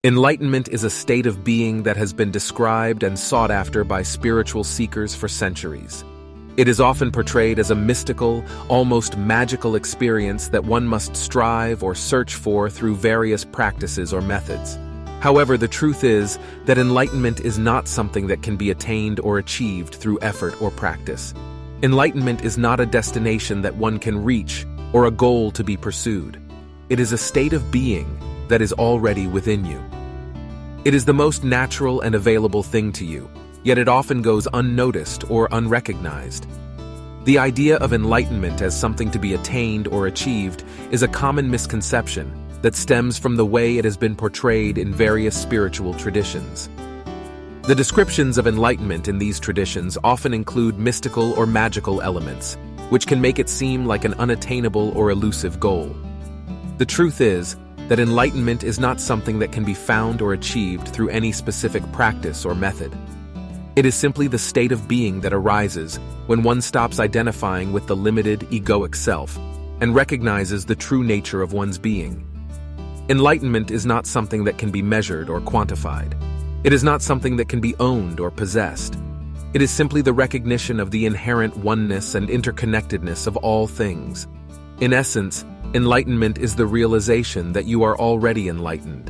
Enlightenment is a state of being that has been described and sought after by spiritual seekers for centuries. It is often portrayed as a mystical, almost magical experience that one must strive or search for through various practices or methods. However, the truth is that enlightenment is not something that can be attained or achieved through effort or practice. Enlightenment is not a destination that one can reach or a goal to be pursued. It is a state of being that is already within you. It is the most natural and available thing to you, yet it often goes unnoticed or unrecognized. The idea of enlightenment as something to be attained or achieved is a common misconception that stems from the way it has been portrayed in various spiritual traditions. The descriptions of enlightenment in these traditions often include mystical or magical elements, which can make it seem like an unattainable or elusive goal. The truth is that enlightenment is not something that can be found or achieved through any specific practice or method. It is simply the state of being that arises when one stops identifying with the limited, egoic self and recognizes the true nature of one's being. Enlightenment is not something that can be measured or quantified. It is not something that can be owned or possessed. It is simply the recognition of the inherent oneness and interconnectedness of all things. In essence, enlightenment is the realization that you are already enlightened.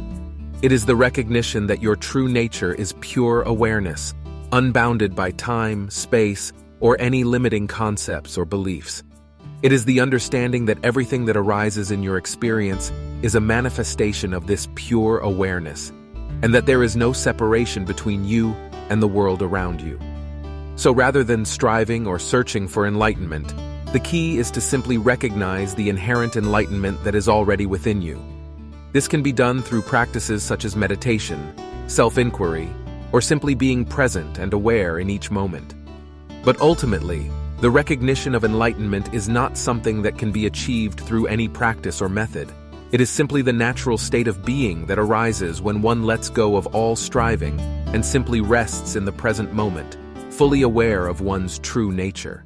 It is the recognition that your true nature is pure awareness, unbounded by time, space, or any limiting concepts or beliefs. It is the understanding that everything that arises in your experience is a manifestation of this pure awareness, and that there is no separation between you and the world around you. So rather than striving or searching for enlightenment, the key is to simply recognize the inherent enlightenment that is already within you. This can be done through practices such as meditation, self-inquiry, or simply being present and aware in each moment. But ultimately, the recognition of enlightenment is not something that can be achieved through any practice or method. It is simply the natural state of being that arises when one lets go of all striving and simply rests in the present moment, fully aware of one's true nature.